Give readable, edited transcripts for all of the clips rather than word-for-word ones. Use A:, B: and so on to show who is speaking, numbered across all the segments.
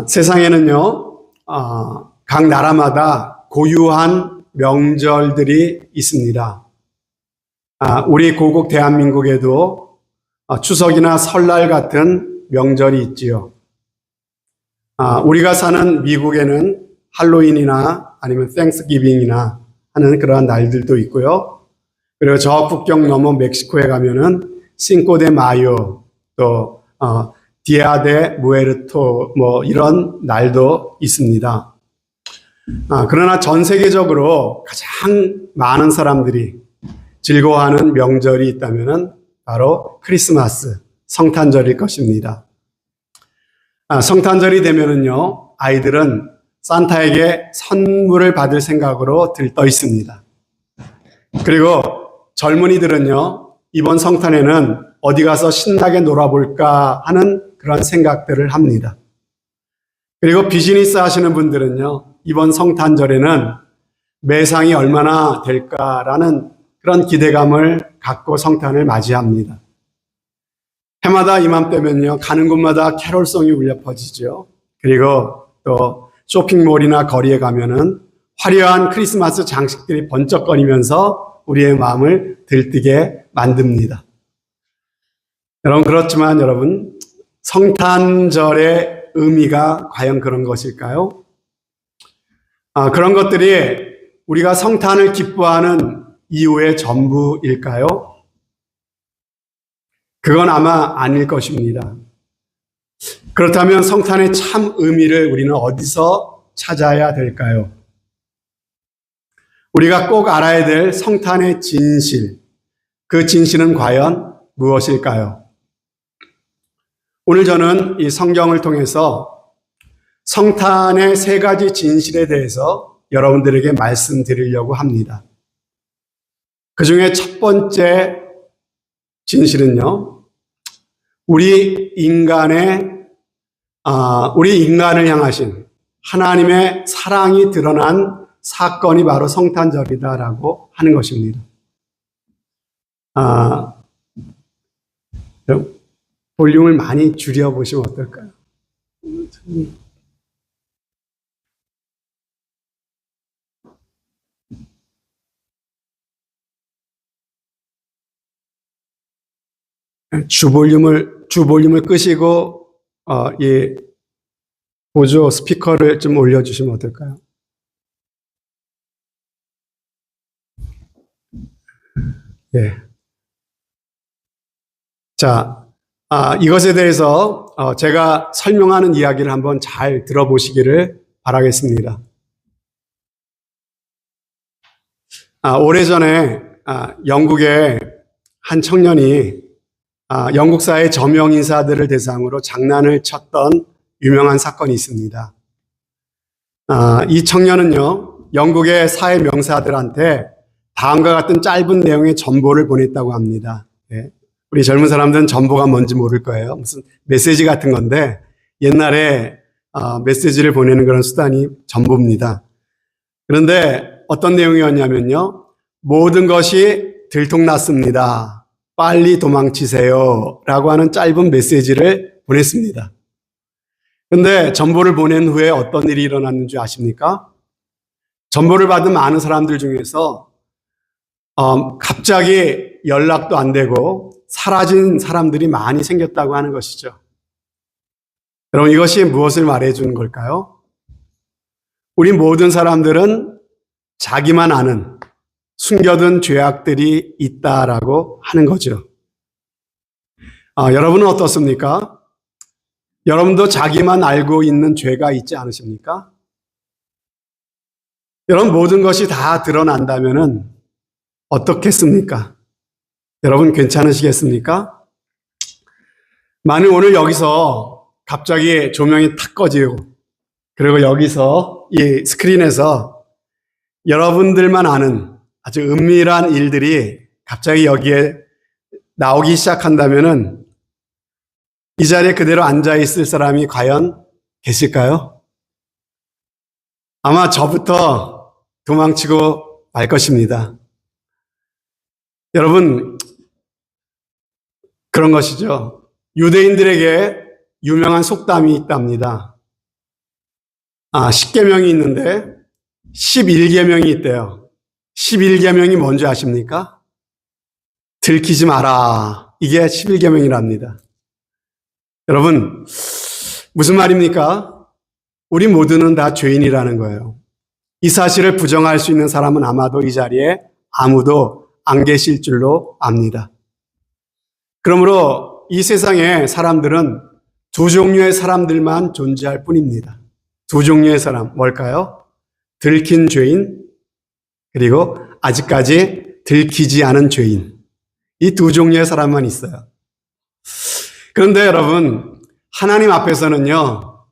A: 세상에는요, 각 나라마다 고유한 명절들이 있습니다. 우리 고국 대한민국에도 추석이나 설날 같은 명절이 있지요. 우리가 사는 미국에는 할로윈이나 아니면 땡스기빙이나 하는 그러한 날들도 있고요. 그리고 저 국경 넘어 멕시코에 가면은 싱코 데 마요, 또 디아 데 무에르토 이런 날도 있습니다. 그러나 전 세계적으로 가장 많은 사람들이 즐거워하는 명절이 있다면은 바로 크리스마스, 성탄절일 것입니다. 성탄절이 되면은요, 아이들은 산타에게 선물을 받을 생각으로 들떠 있습니다. 그리고 젊은이들은요, 이번 성탄에는 어디 가서 신나게 놀아볼까 하는 그런 생각들을 합니다. 그리고 비즈니스 하시는 분들은요, 이번 성탄절에는 매상이 얼마나 될까라는 그런 기대감을 갖고 성탄을 맞이합니다. 해마다 이맘때면요, 가는 곳마다 캐롤송이 울려 퍼지죠. 그리고 또 쇼핑몰이나 거리에 가면은 화려한 크리스마스 장식들이 번쩍거리면서 우리의 마음을 들뜨게 만듭니다. 그렇지만 여러분, 성탄절의 의미가 과연 그런 것일까요? 그런 것들이 우리가 성탄을 기뻐하는 이유의 전부일까요? 그건 아마 아닐 것입니다. 그렇다면 성탄의 참 의미를 우리는 어디서 찾아야 될까요? 우리가 꼭 알아야 될 성탄의 진실, 그 진실은 과연 무엇일까요? 오늘 저는 이 성경을 통해서 성탄의 세 가지 진실에 대해서 여러분들에게 말씀드리려고 합니다. 그 중에 첫 번째 진실은요, 우리 인간을 향하신 하나님의 사랑이 드러난 사건이 바로 성탄절이다라고 하는 것입니다. 볼륨을 많이 줄여보시면 어떨까요? 주 볼륨을 끄시고, 이 보조 스피커를 좀 올려주시면 어떨까요? 예. 자, 이것에 대해서 제가 설명하는 이야기를 한번 잘 들어보시기를 바라겠습니다. 오래전에 영국의 한 청년이 영국사의 저명 인사들을 대상으로 장난을 쳤던 유명한 사건이 있습니다. 이 청년은요, 영국의 사회 명사들한테 다음과 같은 짧은 내용의 전보를 보냈다고 합니다. 예. 우리 젊은 사람들은 전보가 뭔지 모를 거예요. 무슨 메시지 같은 건데, 옛날에 메시지를 보내는 그런 수단이 전보입니다. 그런데 어떤 내용이었냐면요, 모든 것이 들통났습니다. 빨리 도망치세요. 라고 하는 짧은 메시지를 보냈습니다. 그런데 전보를 보낸 후에 어떤 일이 일어났는지 아십니까? 전보를 받은 많은 사람들 중에서 갑자기 연락도 안 되고 사라진 사람들이 많이 생겼다고 하는 것이죠. 여러분, 이것이 무엇을 말해주는 걸까요? 우리 모든 사람들은 자기만 아는 숨겨둔 죄악들이 있다라고 하는 거죠. 여러분은 어떻습니까? 여러분도 자기만 알고 있는 죄가 있지 않으십니까? 여러분, 모든 것이 다 드러난다면은 어떻겠습니까? 여러분, 괜찮으시겠습니까? 만일 오늘 여기서 갑자기 조명이 탁 꺼지고, 그리고 여기서 이 스크린에서 여러분들만 아는 아주 은밀한 일들이 갑자기 여기에 나오기 시작한다면은 이 자리에 그대로 앉아 있을 사람이 과연 계실까요? 아마 저부터 도망치고 말 것입니다. 여러분, 그런 것이죠. 유대인들에게 유명한 속담이 있답니다. 10계명이 있는데 11계명이 있대요. 11계명이 뭔지 아십니까? 들키지 마라. 이게 11계명이랍니다. 여러분, 무슨 말입니까? 우리 모두는 다 죄인이라는 거예요. 이 사실을 부정할 수 있는 사람은 아마도 이 자리에 아무도 안 계실 줄로 압니다. 그러므로 이 세상에 사람들은 두 종류의 사람들만 존재할 뿐입니다. 두 종류의 사람, 뭘까요? 들킨 죄인, 그리고 아직까지 들키지 않은 죄인. 이 두 종류의 사람만 있어요. 그런데 여러분, 하나님 앞에서는요,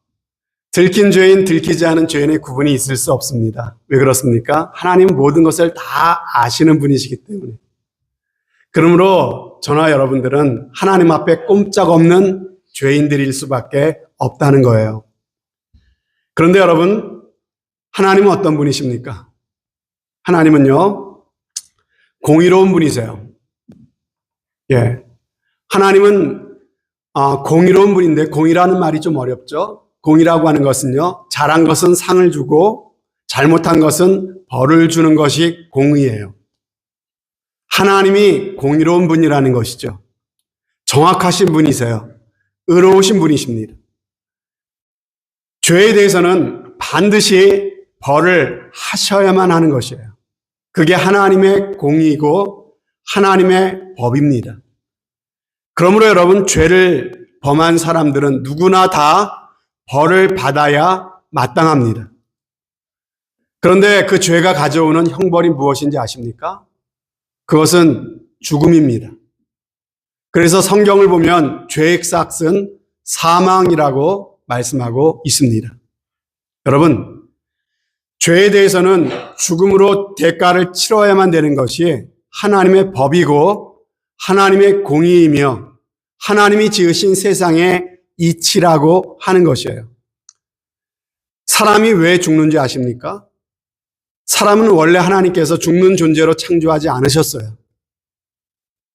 A: 들킨 죄인, 들키지 않은 죄인의 구분이 있을 수 없습니다. 왜 그렇습니까? 하나님은 모든 것을 다 아시는 분이시기 때문에. 그러므로 저나 여러분들은 하나님 앞에 꼼짝없는 죄인들일 수밖에 없다는 거예요. 그런데 여러분, 하나님은 어떤 분이십니까? 하나님은요, 공의로운 분이세요. 예. 하나님은 공의로운 분인데, 공의라는 말이 좀 어렵죠? 공의라고 하는 것은요, 잘한 것은 상을 주고 잘못한 것은 벌을 주는 것이 공의예요. 하나님이 공의로운 분이라는 것이죠. 정확하신 분이세요. 의로우신 분이십니다. 죄에 대해서는 반드시 벌을 하셔야만 하는 것이에요. 그게 하나님의 공의이고 하나님의 법입니다. 그러므로 여러분, 죄를 범한 사람들은 누구나 다 벌을 받아야 마땅합니다. 그런데 그 죄가 가져오는 형벌이 무엇인지 아십니까? 그것은 죽음입니다. 그래서 성경을 보면 죄의 삭은 사망이라고 말씀하고 있습니다. 여러분, 죄에 대해서는 죽음으로 대가를 치러야만 되는 것이 하나님의 법이고 하나님의 공의이며 하나님이 지으신 세상의 이치라고 하는 것이에요. 사람이 왜 죽는지 아십니까? 사람은 원래 하나님께서 죽는 존재로 창조하지 않으셨어요.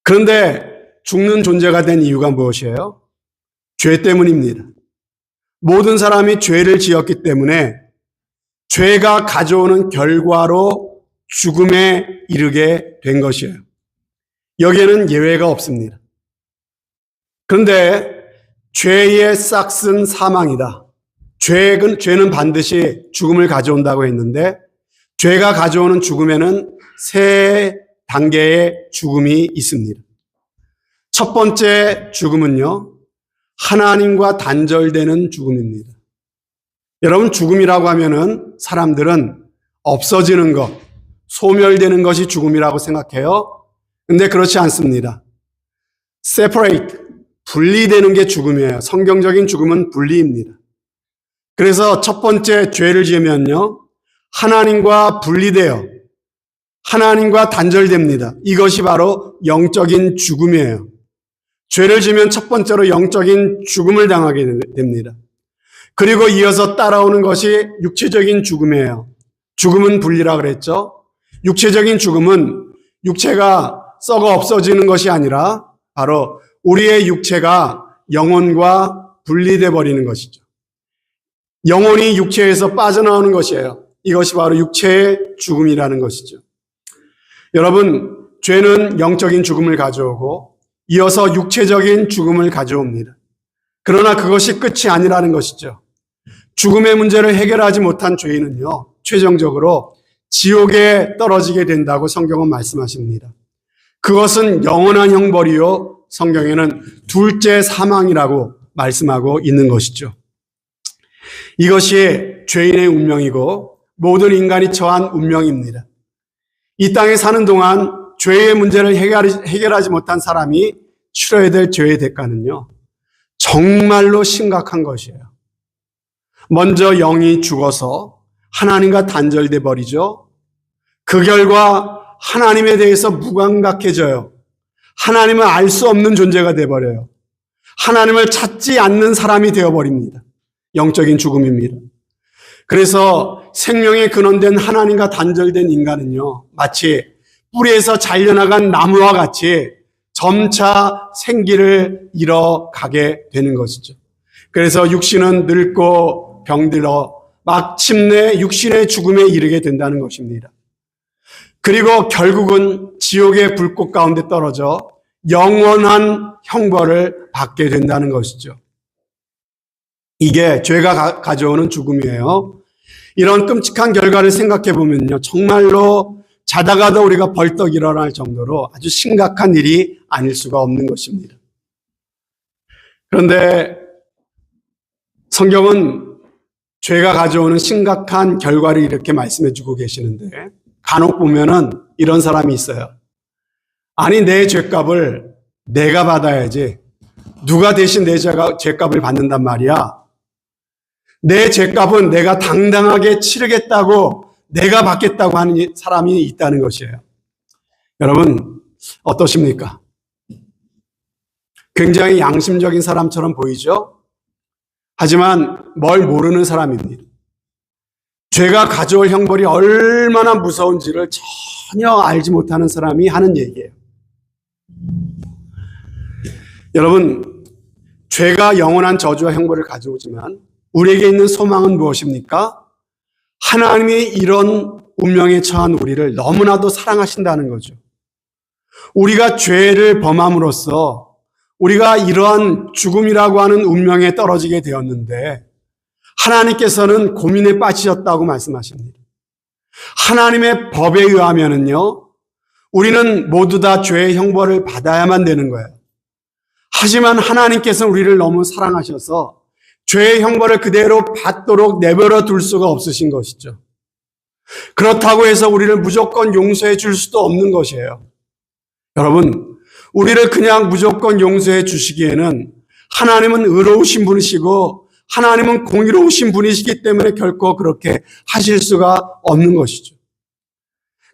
A: 그런데 죽는 존재가 된 이유가 무엇이에요? 죄 때문입니다. 모든 사람이 죄를 지었기 때문에 죄가 가져오는 결과로 죽음에 이르게 된 것이에요. 여기에는 예외가 없습니다. 그런데 죄의 싹은 사망이다. 죄는 반드시 죽음을 가져온다고 했는데 죄가 가져오는 죽음에는 세 단계의 죽음이 있습니다. 첫 번째 죽음은요, 하나님과 단절되는 죽음입니다. 여러분, 죽음이라고 하면은 사람들은 없어지는 것, 소멸되는 것이 죽음이라고 생각해요. 근데 그렇지 않습니다. separate, 분리되는 게 죽음이에요. 성경적인 죽음은 분리입니다. 그래서 첫 번째 죄를 지으면요, 하나님과 분리돼요. 하나님과 단절됩니다. 이것이 바로 영적인 죽음이에요. 죄를 지으면 첫 번째로 영적인 죽음을 당하게 됩니다. 그리고 이어서 따라오는 것이 육체적인 죽음이에요. 죽음은 분리라 그랬죠. 육체적인 죽음은 육체가 썩어 없어지는 것이 아니라 바로 우리의 육체가 영혼과 분리돼 버리는 것이죠. 영혼이 육체에서 빠져나오는 것이에요. 이것이 바로 육체의 죽음이라는 것이죠. 여러분, 죄는 영적인 죽음을 가져오고 이어서 육체적인 죽음을 가져옵니다. 그러나 그것이 끝이 아니라는 것이죠. 죽음의 문제를 해결하지 못한 죄인은요, 최종적으로 지옥에 떨어지게 된다고 성경은 말씀하십니다. 그것은 영원한 형벌이요, 성경에는 둘째 사망이라고 말씀하고 있는 것이죠. 이것이 죄인의 운명이고 모든 인간이 처한 운명입니다. 이 땅에 사는 동안 죄의 문제를 해결하지 못한 사람이 치러야 될 죄의 대가는요, 정말로 심각한 것이에요. 먼저 영이 죽어서 하나님과 단절돼 버리죠. 그 결과 하나님에 대해서 무감각해져요. 하나님을 알 수 없는 존재가 돼버려요. 하나님을 찾지 않는 사람이 되어버립니다. 영적인 죽음입니다. 그래서 생명의 근원된 하나님과 단절된 인간은요, 마치 뿌리에서 잘려나간 나무와 같이 점차 생기를 잃어가게 되는 것이죠. 그래서 육신은 늙고 병들어 마침내 육신의 죽음에 이르게 된다는 것입니다. 그리고 결국은 지옥의 불꽃 가운데 떨어져 영원한 형벌을 받게 된다는 것이죠. 이게 죄가 가져오는 죽음이에요. 이런 끔찍한 결과를 생각해 보면요, 정말로 자다가도 우리가 벌떡 일어날 정도로 아주 심각한 일이 아닐 수가 없는 것입니다. 그런데 성경은 죄가 가져오는 심각한 결과를 이렇게 말씀해 주고 계시는데, 간혹 보면은 이런 사람이 있어요. 아니, 내 죄값을 내가 받아야지. 누가 대신 내 죄값을 받는단 말이야. 내 죄값은 내가 당당하게 치르겠다고, 내가 받겠다고 하는 사람이 있다는 것이에요. 여러분, 어떠십니까? 굉장히 양심적인 사람처럼 보이죠? 하지만 뭘 모르는 사람입니다. 죄가 가져올 형벌이 얼마나 무서운지를 전혀 알지 못하는 사람이 하는 얘기예요. 여러분, 죄가 영원한 저주와 형벌을 가져오지만 우리에게 있는 소망은 무엇입니까? 하나님이 이런 운명에 처한 우리를 너무나도 사랑하신다는 거죠. 우리가 죄를 범함으로써 우리가 이러한 죽음이라고 하는 운명에 떨어지게 되었는데, 하나님께서는 고민에 빠지셨다고 말씀하십니다. 하나님의 법에 의하면은요, 우리는 모두 다 죄의 형벌을 받아야만 되는 거예요. 하지만 하나님께서는 우리를 너무 사랑하셔서 죄의 형벌을 그대로 받도록 내버려 둘 수가 없으신 것이죠. 그렇다고 해서 우리를 무조건 용서해 줄 수도 없는 것이에요. 여러분, 우리를 그냥 무조건 용서해 주시기에는 하나님은 의로우신 분이시고 하나님은 공의로우신 분이시기 때문에 결코 그렇게 하실 수가 없는 것이죠.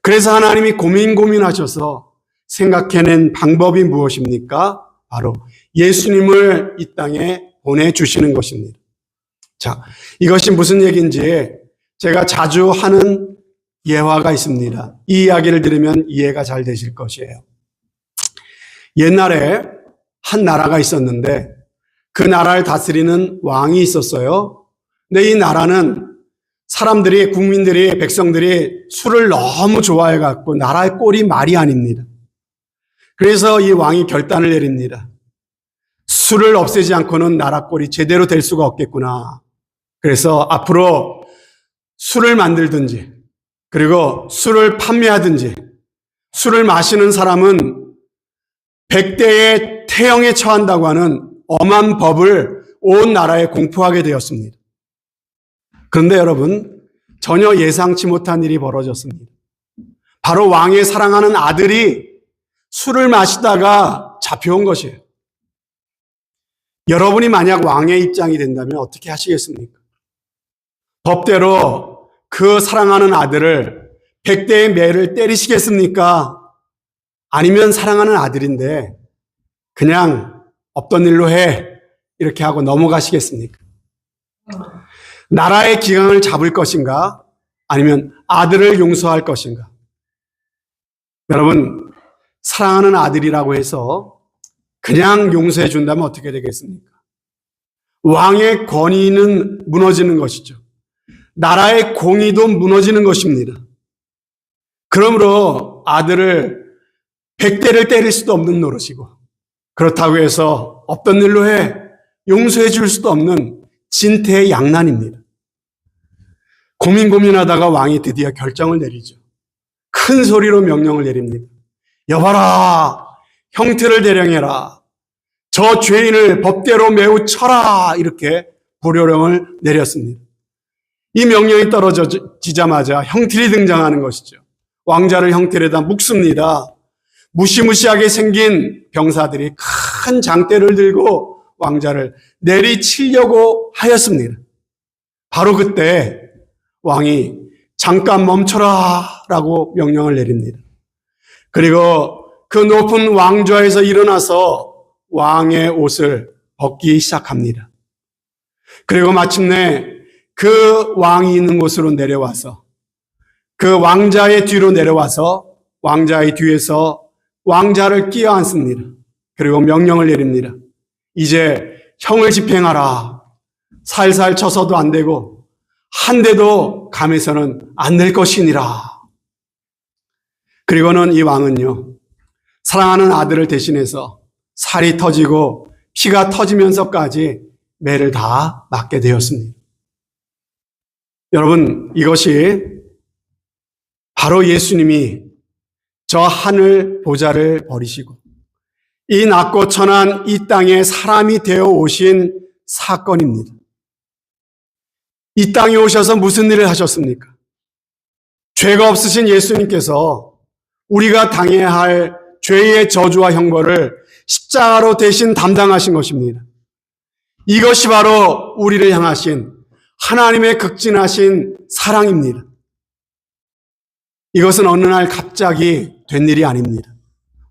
A: 그래서 하나님이 고민하셔서 생각해낸 방법이 무엇입니까? 바로 예수님을 이 땅에 보내주시는 것입니다. 자, 이것이 무슨 얘기인지 제가 자주 하는 예화가 있습니다. 이 이야기를 들으면 이해가 잘 되실 것이에요. 옛날에 한 나라가 있었는데 그 나라를 다스리는 왕이 있었어요. 근데 이 나라는 사람들이, 국민들이, 백성들이 술을 너무 좋아해갖고 나라의 꼴이 말이 아닙니다. 그래서 이 왕이 결단을 내립니다. 술을 없애지 않고는 나라 꼴이 제대로 될 수가 없겠구나. 그래서 앞으로 술을 만들든지, 그리고 술을 판매하든지, 술을 마시는 사람은 100대의 태형에 처한다고 하는 엄한 법을 온 나라에 공포하게 되었습니다. 그런데 여러분, 전혀 예상치 못한 일이 벌어졌습니다. 바로 왕의 사랑하는 아들이 술을 마시다가 잡혀온 것이에요. 여러분이 만약 왕의 입장이 된다면 어떻게 하시겠습니까? 법대로 그 사랑하는 아들을 100대의 매를 때리시겠습니까? 아니면 사랑하는 아들인데 그냥 없던 일로 해 이렇게 하고 넘어가시겠습니까? 나라의 기강을 잡을 것인가? 아니면 아들을 용서할 것인가? 여러분, 사랑하는 아들이라고 해서 그냥 용서해 준다면 어떻게 되겠습니까? 왕의 권위는 무너지는 것이죠. 나라의 공의도 무너지는 것입니다. 그러므로 아들을 100대를 때릴 수도 없는 노릇이고, 그렇다고 해서 없던 일로 해 용서해 줄 수도 없는 진퇴양난입니다. 고민하다가 왕이 드디어 결정을 내리죠. 큰 소리로 명령을 내립니다. 여봐라, 형틀을 대령해라. 저 죄인을 법대로 매우 쳐라. 이렇게 불효령을 내렸습니다. 이 명령이 떨어지자마자 형틀이 등장하는 것이죠. 왕자를 형틀에다 묶습니다. 무시무시하게 생긴 병사들이 큰 장대를 들고 왕자를 내리치려고 하였습니다. 바로 그때 왕이 잠깐 멈춰라 라고 명령을 내립니다. 그리고 그 높은 왕좌에서 일어나서 왕의 옷을 벗기 시작합니다. 그리고 마침내 그 왕이 있는 곳으로 내려와서 그 왕자의 뒤로 내려와서 왕자의 뒤에서 왕자를 끼어 앉습니다. 그리고 명령을 내립니다. 이제 형을 집행하라. 살살 쳐서도 안 되고 한 대도 감해서는 안 될 것이니라. 그리고는 이 왕은요, 사랑하는 아들을 대신해서 살이 터지고 피가 터지면서까지 매를 다 맞게 되었습니다. 여러분, 이것이 바로 예수님이 저 하늘 보좌를 버리시고 이 낮고 천한 이 땅에 사람이 되어 오신 사건입니다. 이 땅에 오셔서 무슨 일을 하셨습니까? 죄가 없으신 예수님께서 우리가 당해야 할 죄의 저주와 형벌을 십자가로 대신 담당하신 것입니다. 이것이 바로 우리를 향하신 하나님의 극진하신 사랑입니다. 이것은 어느 날 갑자기 된 일이 아닙니다.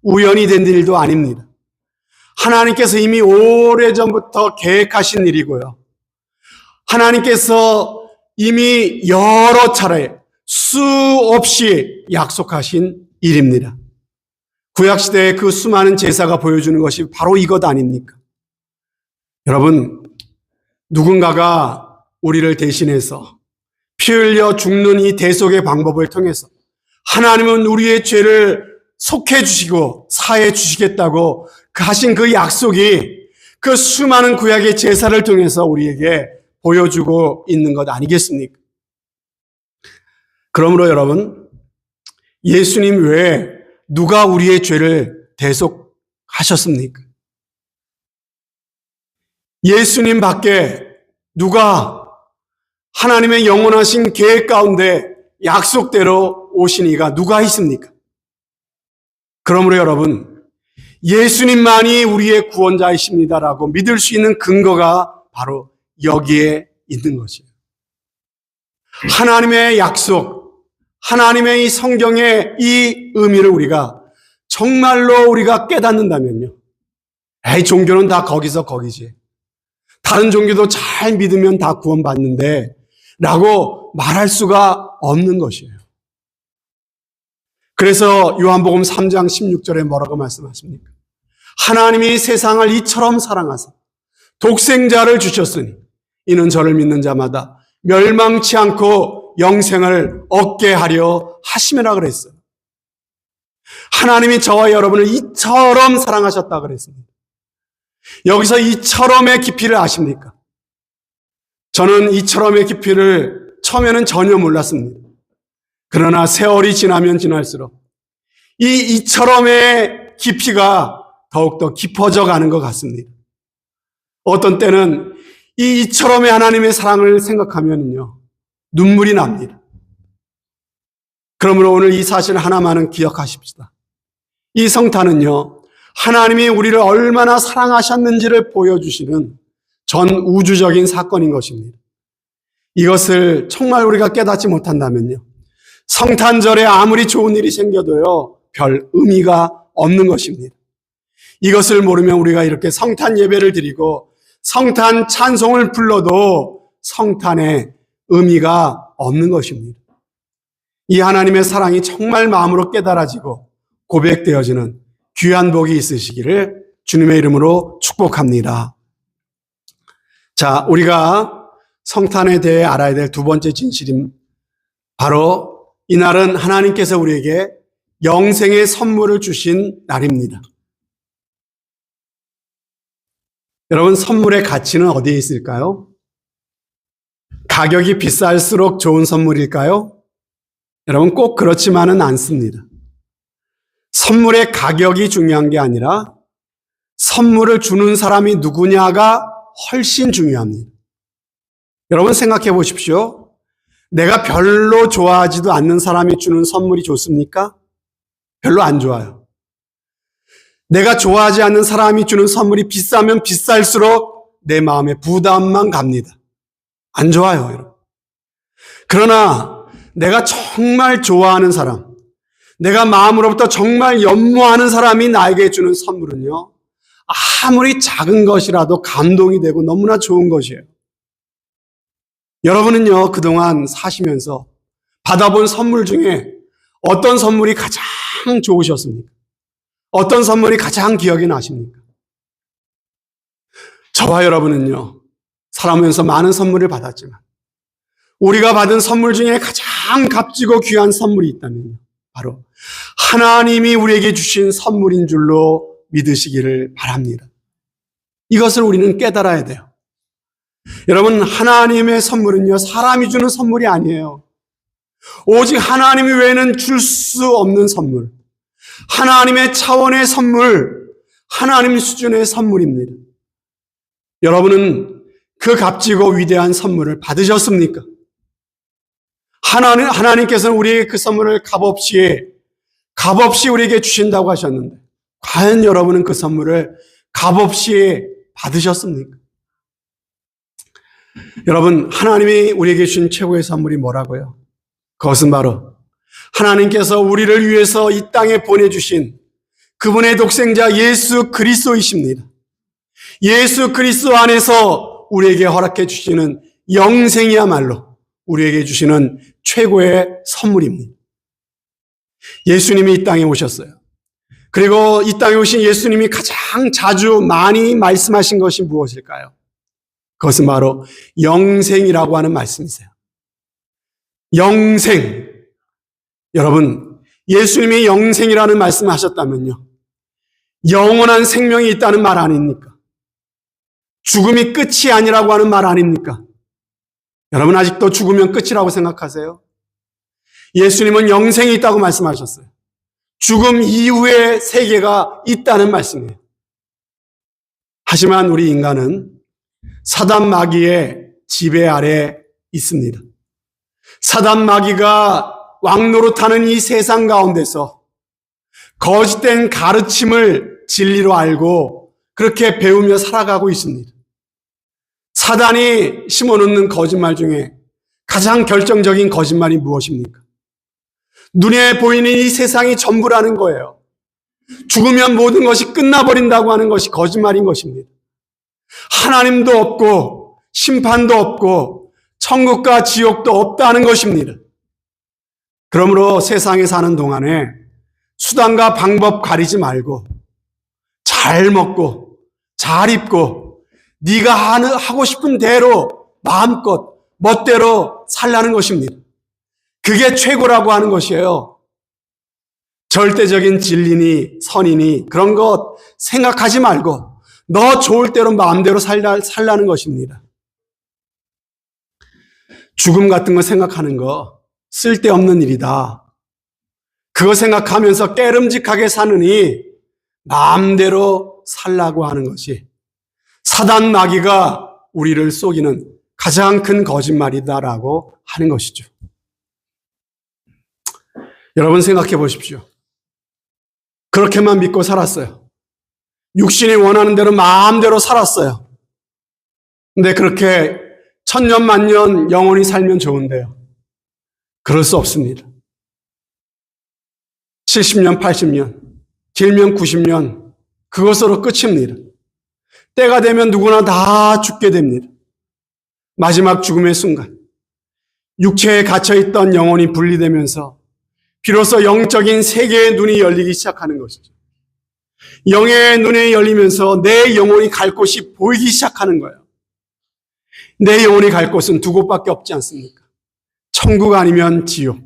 A: 우연히 된 일도 아닙니다. 하나님께서 이미 오래전부터 계획하신 일이고요. 하나님께서 이미 여러 차례 수없이 약속하신 일입니다. 구약시대의 그 수많은 제사가 보여주는 것이 바로 이것 아닙니까? 여러분, 누군가가 우리를 대신해서 피 흘려 죽는 이 대속의 방법을 통해서 하나님은 우리의 죄를 속해 주시고 사해 주시겠다고 하신 그 약속이 그 수많은 구약의 제사를 통해서 우리에게 보여주고 있는 것 아니겠습니까? 그러므로 여러분, 예수님 외에 누가 우리의 죄를 대속하셨습니까? 예수님 밖에 누가 하나님의 영원하신 계획 가운데 약속대로 오신 이가 누가 있습니까? 그러므로 여러분, 예수님만이 우리의 구원자이십니다라고 믿을 수 있는 근거가 바로 여기에 있는 것이에요. 하나님의 약속, 하나님의 이 성경의 이 의미를 우리가 정말로 우리가 깨닫는다면요. 에이, 종교는 다 거기서 거기지. 다른 종교도 잘 믿으면 다 구원받는데 라고 말할 수가 없는 것이에요. 그래서 요한복음 3장 16절에 뭐라고 말씀하십니까? 하나님이 세상을 이처럼 사랑하사 독생자를 주셨으니 이는 저를 믿는 자마다 멸망치 않고 영생을 얻게 하려 하심이라 그랬어요. 하나님이 저와 여러분을 이처럼 사랑하셨다 그랬습니다. 여기서 이처럼의 깊이를 아십니까? 저는 이처럼의 깊이를 처음에는 전혀 몰랐습니다. 그러나 세월이 지나면 지날수록 이처럼의 깊이가 더욱더 깊어져 가는 것 같습니다. 어떤 때는 이처럼의 하나님의 사랑을 생각하면요, 눈물이 납니다. 그러므로 오늘 이 사실 하나만은 기억하십시다. 이 성탄은요, 하나님이 우리를 얼마나 사랑하셨는지를 보여주시는 전 우주적인 사건인 것입니다. 이것을 정말 우리가 깨닫지 못한다면요, 성탄절에 아무리 좋은 일이 생겨도요, 별 의미가 없는 것입니다. 이것을 모르면 우리가 이렇게 성탄 예배를 드리고 성탄 찬송을 불러도 성탄의 의미가 없는 것입니다. 이 하나님의 사랑이 정말 마음으로 깨달아지고 고백되어지는 귀한 복이 있으시기를 주님의 이름으로 축복합니다. 자, 우리가 성탄에 대해 알아야 될 두 번째 진실인 바로 이날은 하나님께서 우리에게 영생의 선물을 주신 날입니다. 여러분, 선물의 가치는 어디에 있을까요? 가격이 비쌀수록 좋은 선물일까요? 여러분, 꼭 그렇지만은 않습니다. 선물의 가격이 중요한 게 아니라 선물을 주는 사람이 누구냐가 훨씬 중요합니다. 여러분 생각해 보십시오. 내가 별로 좋아하지도 않는 사람이 주는 선물이 좋습니까? 별로 안 좋아요. 내가 좋아하지 않는 사람이 주는 선물이 비싸면 비쌀수록 내 마음에 부담만 갑니다. 안 좋아요, 여러분. 그러나 내가 정말 좋아하는 사람, 내가 마음으로부터 정말 연모하는 사람이 나에게 주는 선물은요, 아무리 작은 것이라도 감동이 되고 너무나 좋은 것이에요. 여러분은요, 그동안 사시면서 받아본 선물 중에 어떤 선물이 가장 좋으셨습니까? 어떤 선물이 가장 기억이 나십니까? 저와 여러분은요, 살아오면서 많은 선물을 받았지만 우리가 받은 선물 중에 가장 값지고 귀한 선물이 있다면요, 바로 하나님이 우리에게 주신 선물인 줄로 믿으시기를 바랍니다. 이것을 우리는 깨달아야 돼요. 여러분, 하나님의 선물은요, 사람이 주는 선물이 아니에요. 오직 하나님 외에는 줄 수 없는 선물, 하나님의 차원의 선물, 하나님 수준의 선물입니다. 여러분은 그 값지고 위대한 선물을 받으셨습니까? 하나님께서는 우리에게 그 선물을 값없이 우리에게 주신다고 하셨는데, 과연 여러분은 그 선물을 값없이 받으셨습니까? 여러분, 하나님이 우리에게 주신 최고의 선물이 뭐라고요? 그것은 바로 하나님께서 우리를 위해서 이 땅에 보내주신 그분의 독생자 예수 그리스도이십니다. 예수 그리스도 안에서 우리에게 허락해 주시는 영생이야말로 우리에게 주시는 최고의 선물입니다. 예수님이 이 땅에 오셨어요. 그리고 이 땅에 오신 예수님이 가장 자주 많이 말씀하신 것이 무엇일까요? 그것은 바로 영생이라고 하는 말씀이세요. 영생. 여러분, 예수님이 영생이라는 말씀을 하셨다면요, 영원한 생명이 있다는 말 아닙니까? 죽음이 끝이 아니라고 하는 말 아닙니까? 여러분, 아직도 죽으면 끝이라고 생각하세요? 예수님은 영생이 있다고 말씀하셨어요. 죽음 이후의 세계가 있다는 말씀이에요. 하지만 우리 인간은 사단 마귀의 지배 아래 있습니다. 사단 마귀가 왕노릇하는 이 세상 가운데서 거짓된 가르침을 진리로 알고 그렇게 배우며 살아가고 있습니다. 사단이 심어놓는 거짓말 중에 가장 결정적인 거짓말이 무엇입니까? 눈에 보이는 이 세상이 전부라는 거예요. 죽으면 모든 것이 끝나버린다고 하는 것이 거짓말인 것입니다. 하나님도 없고 심판도 없고 천국과 지옥도 없다는 것입니다. 그러므로 세상에 사는 동안에 수단과 방법 가리지 말고 잘 먹고 잘 입고 네가 하고 싶은 대로 마음껏 멋대로 살라는 것입니다. 그게 최고라고 하는 것이에요. 절대적인 진리니 선이니 그런 것 생각하지 말고 너 좋을 대로 마음대로 살라는 것입니다. 죽음 같은 거 생각하는 거 쓸데없는 일이다. 그거 생각하면서 깨름직하게 사느니 마음대로 살라고 하는 것이 사단 마귀가 우리를 속이는 가장 큰 거짓말이다라고 하는 것이죠. 여러분 생각해 보십시오. 그렇게만 믿고 살았어요. 육신이 원하는 대로 마음대로 살았어요. 근데 그렇게 천년 만년 영원히 살면 좋은데요. 그럴 수 없습니다. 70년, 80년, 길면 90년, 그것으로 끝입니다. 때가 되면 누구나 다 죽게 됩니다. 마지막 죽음의 순간, 육체에 갇혀있던 영혼이 분리되면서 비로소 영적인 세계의 눈이 열리기 시작하는 것이죠. 영의 눈이 열리면서 내 영혼이 갈 곳이 보이기 시작하는 거예요. 내 영혼이 갈 곳은 두 곳밖에 없지 않습니까? 천국 아니면 지옥.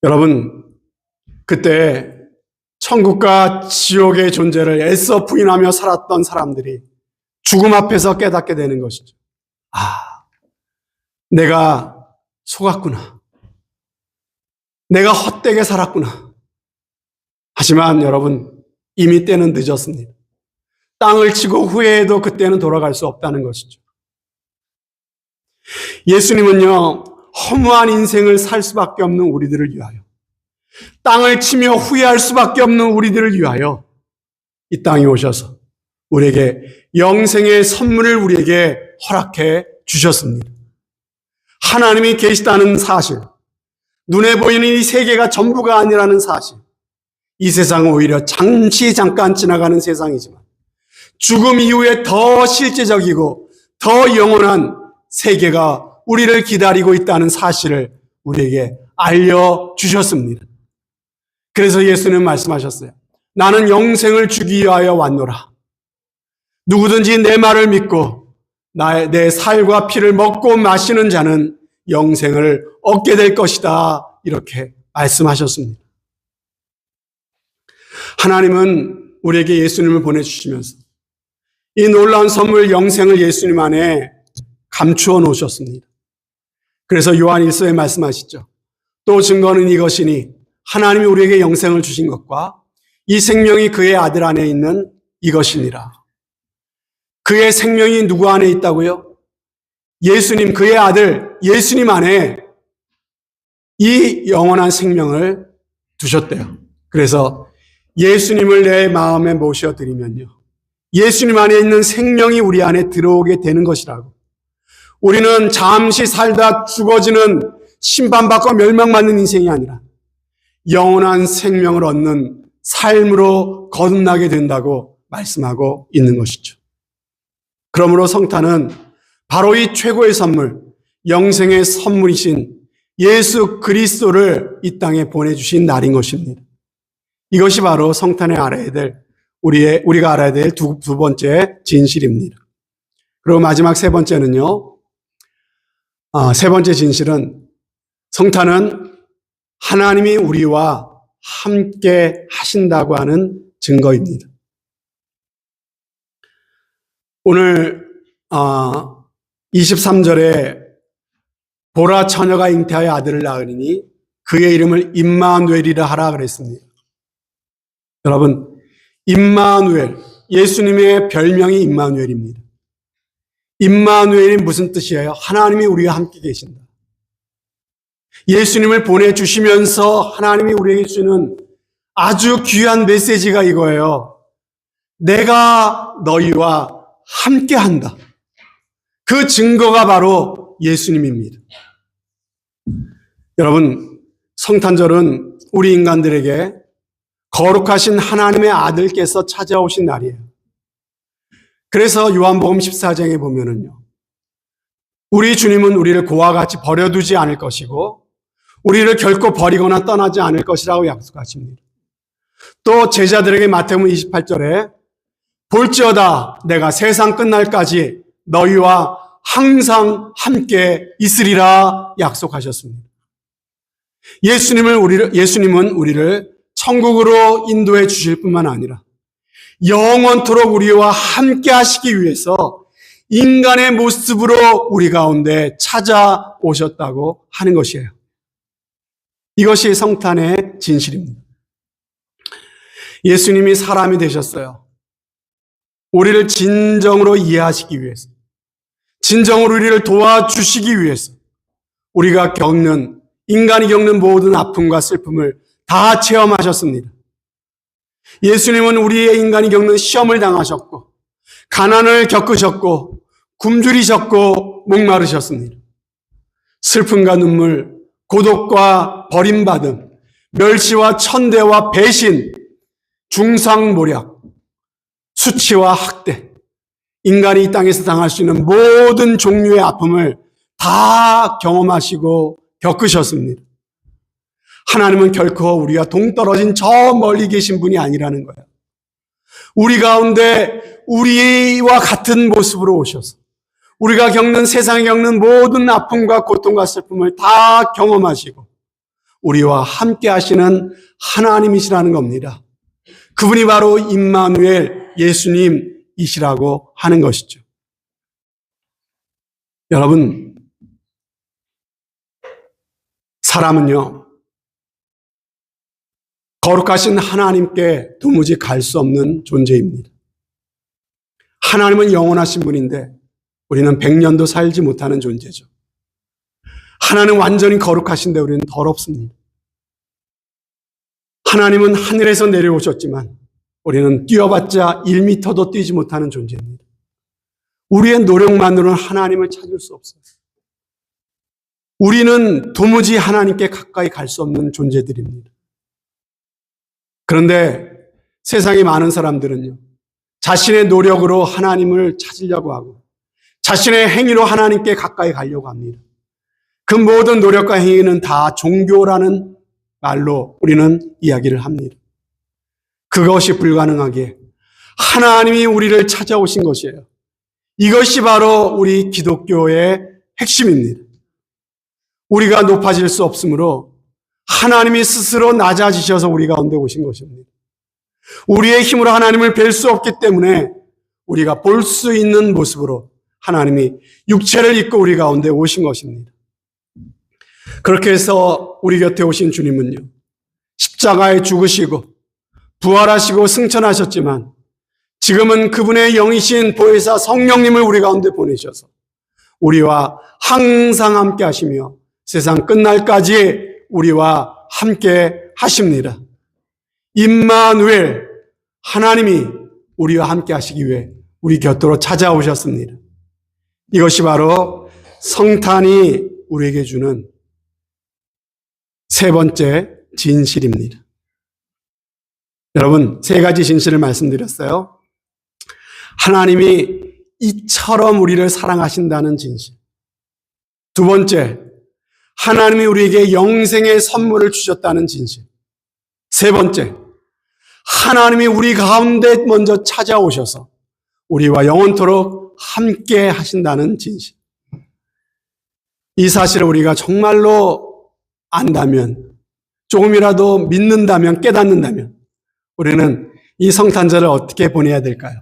A: 여러분, 그때 천국과 지옥의 존재를 애써 부인하며 살았던 사람들이 죽음 앞에서 깨닫게 되는 것이죠. 아, 내가 속았구나. 내가 헛되게 살았구나. 하지만 여러분, 이미 때는 늦었습니다. 땅을 치고 후회해도 그때는 돌아갈 수 없다는 것이죠. 예수님은요, 허무한 인생을 살 수밖에 없는 우리들을 위하여, 땅을 치며 후회할 수밖에 없는 우리들을 위하여 이 땅에 오셔서 우리에게 영생의 선물을 우리에게 허락해 주셨습니다. 하나님이 계시다는 사실, 눈에 보이는 이 세계가 전부가 아니라는 사실, 이 세상은 오히려 잠깐 지나가는 세상이지만 죽음 이후에 더 실제적이고 더 영원한 세계가 우리를 기다리고 있다는 사실을 우리에게 알려주셨습니다. 그래서 예수는 말씀하셨어요. 나는 영생을 주기 위하여 왔노라. 누구든지 내 말을 믿고 내 살과 피를 먹고 마시는 자는 영생을 얻게 될 것이다. 이렇게 말씀하셨습니다. 하나님은 우리에게 예수님을 보내주시면서 이 놀라운 선물 영생을 예수님 안에 감추어 놓으셨습니다. 그래서 요한 1서에 말씀하시죠. 또 증거는 이것이니 하나님이 우리에게 영생을 주신 것과 이 생명이 그의 아들 안에 있는 이것이니라. 그의 생명이 누구 안에 있다고요? 예수님, 그의 아들 예수님 안에 이 영원한 생명을 두셨대요. 그래서 예수님을 내 마음에 모셔드리면요, 예수님 안에 있는 생명이 우리 안에 들어오게 되는 것이라고. 우리는 잠시 살다 죽어지는 심판받고 멸망받는 인생이 아니라 영원한 생명을 얻는 삶으로 거듭나게 된다고 말씀하고 있는 것이죠. 그러므로 성탄은 바로 이 최고의 선물, 영생의 선물이신 예수 그리스도를 이 땅에 보내주신 날인 것입니다. 이것이 바로 성탄에 알아야 될, 우리가 알아야 될 두 번째 진실입니다. 그리고 마지막 세 번째는요, 세 번째 진실은 성탄은 하나님이 우리와 함께 하신다고 하는 증거입니다. 오늘 23절에 보라 처녀가 잉태하여 아들을 낳으리니 그의 이름을 임마누엘이라 하라 그랬습니다. 여러분, 임마누엘, 예수님의 별명이 임마누엘입니다. 임마누엘이 무슨 뜻이에요? 하나님이 우리와 함께 계신다. 예수님을 보내주시면서 하나님이 우리에게 주시는 아주 귀한 메시지가 이거예요. 내가 너희와 함께 한다. 그 증거가 바로 예수님입니다. 여러분, 성탄절은 우리 인간들에게 거룩하신 하나님의 아들께서 찾아오신 날이에요. 그래서 요한복음 14장에 보면은요, 우리 주님은 우리를 고와 같이 버려두지 않을 것이고 우리를 결코 버리거나 떠나지 않을 것이라고 약속하십니다. 또 제자들에게 마태복음 28절에 볼지어다 내가 세상 끝날까지 너희와 항상 함께 있으리라 약속하셨습니다. 예수님은 우리를 천국으로 인도해 주실 뿐만 아니라 영원토록 우리와 함께 하시기 위해서 인간의 모습으로 우리 가운데 찾아오셨다고 하는 것이에요. 이것이 성탄의 진실입니다. 예수님이 사람이 되셨어요. 우리를 진정으로 이해하시기 위해서, 진정으로 우리를 도와주시기 위해서 인간이 겪는 모든 아픔과 슬픔을 다 체험하셨습니다. 예수님은 우리의 인간이 겪는 시험을 당하셨고, 가난을 겪으셨고, 굶주리셨고, 목마르셨습니다. 슬픔과 눈물, 고독과 버림받음, 멸시와 천대와 배신, 중상모략, 수치와 학대, 인간이 이 땅에서 당할 수 있는 모든 종류의 아픔을 다 경험하시고 겪으셨습니다. 하나님은 결코 우리와 동떨어진 저 멀리 계신 분이 아니라는 거예요. 우리 가운데 우리와 같은 모습으로 오셔서 우리가 세상에 겪는 모든 아픔과 고통과 슬픔을 다 경험하시고 우리와 함께 하시는 하나님이시라는 겁니다. 그분이 바로 임마누엘 예수님이시라고 하는 것이죠. 여러분, 사람은요, 거룩하신 하나님께 도무지 갈 수 없는 존재입니다. 하나님은 영원하신 분인데 우리는 100년도 살지 못하는 존재죠. 하나님은 완전히 거룩하신데 우리는 더럽습니다. 하나님은 하늘에서 내려오셨지만 우리는 뛰어봤자 1미터도 뛰지 못하는 존재입니다. 우리의 노력만으로는 하나님을 찾을 수 없어요. 우리는 도무지 하나님께 가까이 갈 수 없는 존재들입니다. 그런데 세상의 많은 사람들은요, 자신의 노력으로 하나님을 찾으려고 하고 자신의 행위로 하나님께 가까이 가려고 합니다. 그 모든 노력과 행위는 다 종교라는 말로 우리는 이야기를 합니다. 그것이 불가능하기에 하나님이 우리를 찾아오신 것이에요. 이것이 바로 우리 기독교의 핵심입니다. 우리가 높아질 수 없으므로 하나님이 스스로 낮아지셔서 우리 가운데 오신 것입니다. 우리의 힘으로 하나님을 뵐 수 없기 때문에 우리가 볼 수 있는 모습으로 하나님이 육체를 입고 우리 가운데 오신 것입니다. 그렇게 해서 우리 곁에 오신 주님은요, 십자가에 죽으시고 부활하시고 승천하셨지만 지금은 그분의 영이신 보혜사 성령님을 우리 가운데 보내셔서 우리와 항상 함께 하시며 세상 끝날까지 우리와 함께 하십니다. 임마누엘, 하나님이 우리와 함께 하시기 위해 우리 곁으로 찾아오셨습니다. 이것이 바로 성탄이 우리에게 주는 세 번째 진실입니다. 여러분, 세 가지 진실을 말씀드렸어요. 하나님이 이처럼 우리를 사랑하신다는 진실. 두 번째, 하나님이 우리에게 영생의 선물을 주셨다는 진실. 세 번째, 하나님이 우리 가운데 먼저 찾아오셔서 우리와 영원토록 함께 하신다는 진실. 이 사실을 우리가 정말로 안다면, 조금이라도 믿는다면, 깨닫는다면 우리는 이 성탄절을 어떻게 보내야 될까요?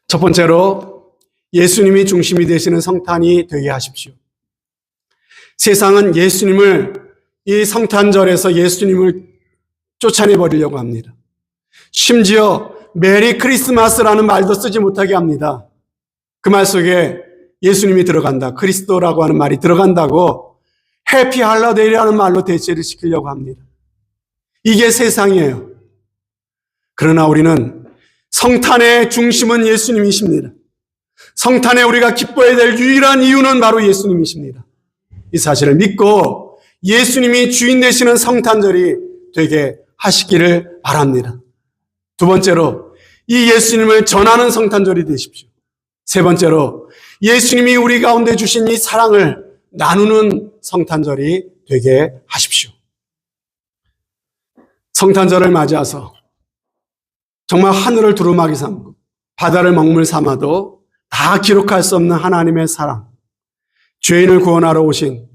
A: 첫 번째로 예수님이 중심이 되시는 성탄이 되게 하십시오. 세상은 이 성탄절에서 예수님을 쫓아내버리려고 합니다. 심지어 메리 크리스마스라는 말도 쓰지 못하게 합니다. 그 말 속에 예수님이 들어간다, 그리스도라고 하는 말이 들어간다고 해피 할러데이라는 말로 대체를 시키려고 합니다. 이게 세상이에요. 그러나 우리는 성탄의 중심은 예수님이십니다. 성탄에 우리가 기뻐해야 될 유일한 이유는 바로 예수님이십니다. 이 사실을 믿고 예수님이 주인 되시는 성탄절이 되게 하시기를 바랍니다. 두 번째로 이 예수님을 전하는 성탄절이 되십시오. 세 번째로 예수님이 우리 가운데 주신 이 사랑을 나누는 성탄절이 되게 하십시오. 성탄절을 맞이해서 정말 하늘을 두루마기 삼고 바다를 먹물 삼아도 다 기록할 수 없는 하나님의 사랑, 죄인을 구원하러 오신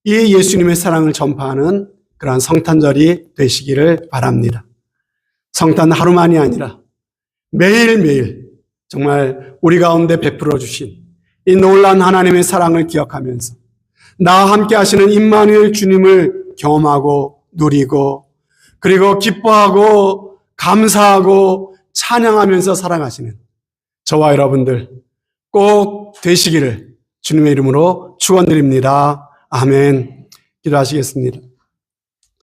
A: 이 예수님의 사랑을 전파하는 그러한 성탄절이 되시기를 바랍니다. 성탄 하루만이 아니라 매일매일 정말 우리 가운데 베풀어 주신 이 놀라운 하나님의 사랑을 기억하면서 나와 함께 하시는 임마누엘 주님을 경험하고 누리고 그리고 기뻐하고 감사하고 찬양하면서 살아가시는 저와 여러분들 꼭 되시기를 주님의 이름으로 축원드립니다. 아멘. 기도하시겠습니다.